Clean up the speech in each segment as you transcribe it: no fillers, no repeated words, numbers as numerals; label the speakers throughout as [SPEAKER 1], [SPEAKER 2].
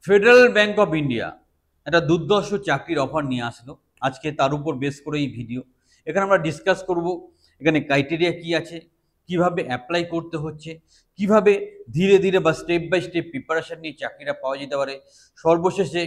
[SPEAKER 1] Federal bank of India একটা দুর্ধর্ষ চাকরির অফার নিয়ে আসলো। আজকে তার উপর বেস করে এই ভিডিও। এখানে আমরা ডিসকাস করব এখানে ক্রাইটেরিয়া কি আছে, কিভাবে অ্যাপ্লাই করতে হচ্ছে, কিভাবে ধীরে ধীরে বা স্টেপ বাই স্টেপ প্রিপারেশন নিয়ে চাকরিটা পাওয়া যেতে পারে, সর্বশেষে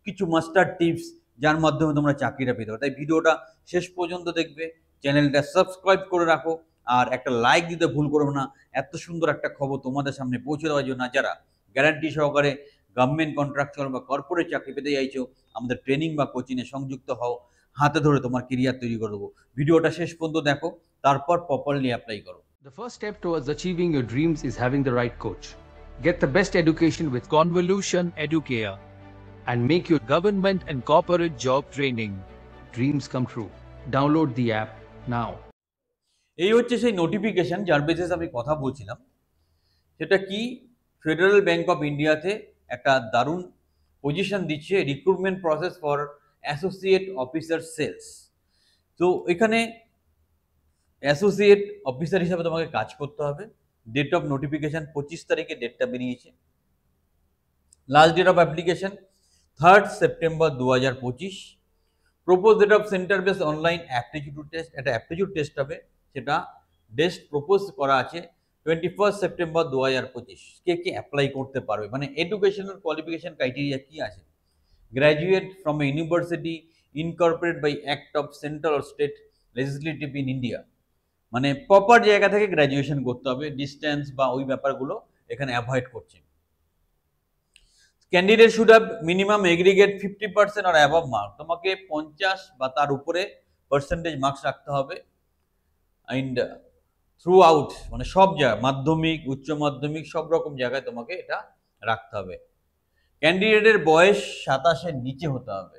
[SPEAKER 1] কিছু মাস্টার টিপস যার মাধ্যমে তোমরা চাকরিটা পেতে পারো। তাই ভিডিওটা শেষ পর্যন্ত দেখবে, চ্যানেলটা সাবস্ক্রাইব করে রাখো, আর একটা লাইক দিতে ভুল করো না। এত সুন্দর একটা খবর তোমাদের সামনে পৌঁছে দেওয়ার জন্য যারা গ্যারান্টি সহকারে গভর্নমেন্ট কন্ট্রাকচুয়াল বা কর্পোরেট চাকরি পেতে চাইছো, আমাদের ট্রেনিং বা কোচিংয়ে সংযুক্ত হও। হাতে ধরে তোমার কেরিয়ার তৈরি করে দেবো। ভিডিওটা শেষ পর্যন্ত দেখো, তারপর প্রপারলি অ্যাপ্লাই করো।
[SPEAKER 2] The first step towards achieving your dreams is having the right coach. Get the best education with Convolution Educare and make your government and corporate job training dreams come true. Download the app now.
[SPEAKER 1] এই হচ্ছে সেই notification যার basis আমি কথা বলছিলাম। সেটা কি, federal bank of ইন্ডিয়াতে একটা দারুণ পজিশন দিচ্ছে, recruitment process for associate officer sales. তো এখানে অ্যাসোসিয়েট অফিসার হিসাবে তোমাকে কাজ করতে হবে। ডেট অফ নোটিফিকেশন 25 তারিখে ডেটটা বেরিয়েছে। Last date of application 3rd September 2025। Propose date of centre base online aptitude test, একটা অ্যাপটিটিউড টেস্ট হবে, সেটা ডেট প্রপোজ করা আছে 21 সেপ্টেম্বর 2025। কে কে অ্যাপ্লাই করতে পারবে, মানে এডুকেশনাল কোয়ালিফিকেশন ক্রাইটেরিয়া কি আছে? Graduate from a university incorporate by act of central or state legislative in India, মানে প্রপার জায়গা থেকে গ্র্যাজুয়েশন করতে হবে। ডিস্টেন্স বা ওই ব্যাপারগুলো এখানে অ্যাভয়েড করছে। Candidate should have minimum aggregate 50% or above mark, তোমাকে 50 বা তার উপরে পার্সেন্টেজ মার্কস রাখতে হবে। অ্যান্ড থ্রু আউট, মানে সব জায়গায়, মাধ্যমিক, উচ্চ মাধ্যমিক, সব রকম জায়গায় তোমাকে এটা রাখতে হবে। ক্যান্ডিডেটের বয়স 27-এর নিচে হতে হবে।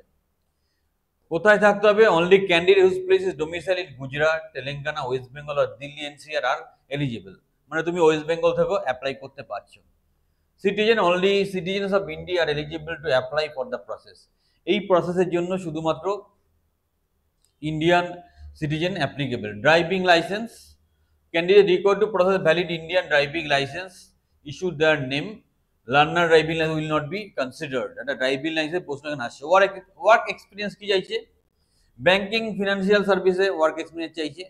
[SPEAKER 1] কোথায় থাকতে হবে? Only candidate whose place is domicile in Gujarat, Telangana, West Bengal আর দিল্লি এনসিআর আর এলিজিবল, মানে তুমি ওয়েস্ট বেঙ্গল থেকেও অ্যাপ্লাই করতে পারছো। Citizen, only citizens of India are eligible to apply for the process, এই প্রসেসের জন্য শুধুমাত্র Indian citizen applicable. Driving licence, candidate required to process valid Indian driving licence issue their name, learner driving licence will not be considered. একটা driving licence প্রশ্ন এখানে আসছে। Work experience কি চাইছে? ব্যাংকিং ফিনান্সিয়াল সার্ভিসে ওয়ার্ক এক্সপিরিয়েন্স চাইছে।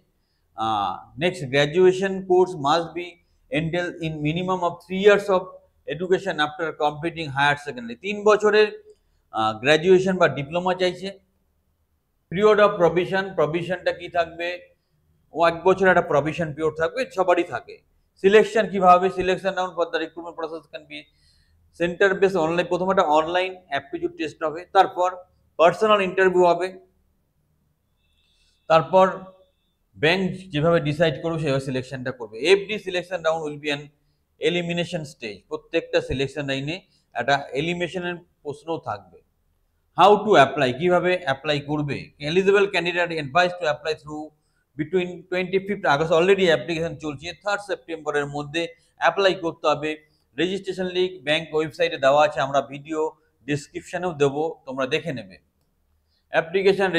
[SPEAKER 1] Next, graduation course must be entail in minimum of 3 years of education after completing higher secondary, 3 বছরের graduation বা ডিপ্লোমা চাইছে। পিরিয়ড অফ প্রভিশন, প্রভিশনটা কি থাকবে? 1 বছর একটা প্রভিশন পিরিয়ড থাকবে, সবারই থাকে। সিলেকশন কিভাবে? Selection round for the recruitment process can be centre base online, প্রথমে একটা অনলাইন অ্যাপটিটিউড টেস্ট হবে, তারপর পার্সোনাল ইন্টারভিউ হবে, তারপর ব্যাংক যেভাবে ডিসাইড করবে সেভাবে সিলেকশনটা করবে। FD selection round will be an elimination stage, প্রত্যেকটা সিলেকশন লাইনে একটা এলিমিনেশনের প্রশ্নও থাকবে। হাউ টু অ্যাপ্লাই, কিভাবে অ্যাপ্লাই করবে? Eligible candidate advice to apply through between 25 August, already application চলছে, 3rd সেপ্টেম্বরের মধ্যে অ্যাপ্লাই করতে হবে। রেজিস্ট্রেশন লিঙ্ক ব্যাংক ওয়েবসাইটে দেওয়া আছে, আমরা ভিডিও ডিসক্রিপশনেও দেবো, তোমরা দেখে নেবে। অ্যাপ্লিকেশন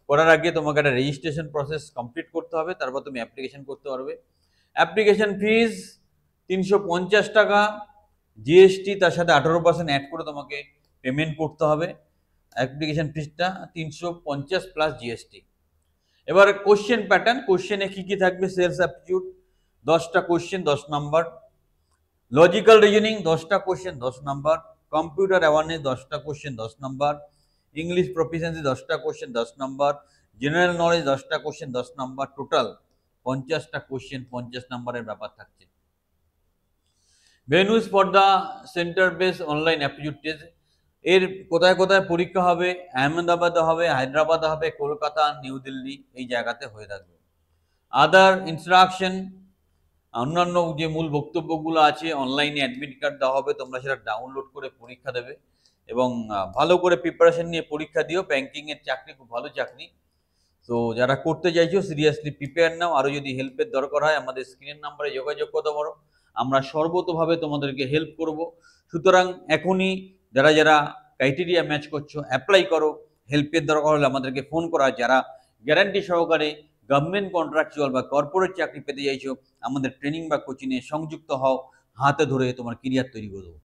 [SPEAKER 1] করার আগে তোমাকে একটা রেজিস্ট্রেশন প্রসেস কমপ্লিট করতে হবে, তারপর তুমি অ্যাপ্লিকেশন করতে পারবে। অ্যাপ্লিকেশন ফিজ 350 টাকা, জিএসটি তার সাথে 18% অ্যাড করে তোমাকে পেমেন্ট করতে হবে। অ্যাপ্লিকেশন ফিজটা 350 প্লাস জিএসটি। এবার কোশ্চেন প্যাটার্ন, কোশ্চেনে কি কি থাকবে? সেলস অ্যাপটিটিউড 10টা কোশ্চেন 10 নাম্বার, লজিক্যাল রিজনিং 10টা কোশ্চেন 10 নাম্বার, কম্পিউটার অ্যাওয়ারনেস 10টা কোশ্চেন 10 নাম্বার, ইংলিশ প্রফিসিয়েন্সি 10টা কোশ্চেন 10 নাম্বার, জেনারেল নলেজ 10টা কোশ্চেন 10 নাম্বার, টোটাল 50টা কোশ্চেন 50 নাম্বারের ব্যাপার থাকছে। Venues for the centre base online aptitude test, এর কোথায় কোথায় পরীক্ষা হবে? আহমেদাবাদে হবে, হায়দ্রাবাদে হবে, কলকাতা, নিউ দিল্লি, এই জায়গাতে হয়ে থাকবে। আদার ইনস্ট্রাকশন, অন্যান্য যে মূল বক্তব্যগুলো আছে, অনলাইনে অ্যাডমিট কার্ড দেওয়া হবে, তোমরা সেটা ডাউনলোড করে পরীক্ষা দেবে এবং ভালো করে প্রিপারেশন নিয়ে পরীক্ষা দিও। ব্যাংকিংয়ের চাকরি খুব ভালো চাকরি, তো যারা করতে চাইছো সিরিয়াসলি প্রিপেয়ার নাও। আরও যদি হেল্পের দরকার হয় আমাদের স্ক্রিনের নাম্বারে যোগাযোগ করতে পারো, আমরা সর্বতোভাবে তোমাদেরকে হেল্প করব। সুতরাং এখনই যারা যারা ক্রাইটেরিয়া ম্যাচ করছো অ্যাপ্লাই করো, হেল্পের দরকার হলে আমাদেরকে ফোন করা। যারা গ্যারান্টি সহকারে গভর্নমেন্ট কন্ট্রাকচুয়াল বা কর্পোরেট চাকরি পেতে চাইছো, আমাদের ট্রেনিং বা কোচিংয়ে সংযুক্ত হও, হাতে ধরে তোমার কেরিয়ার তৈরি করে দেবো।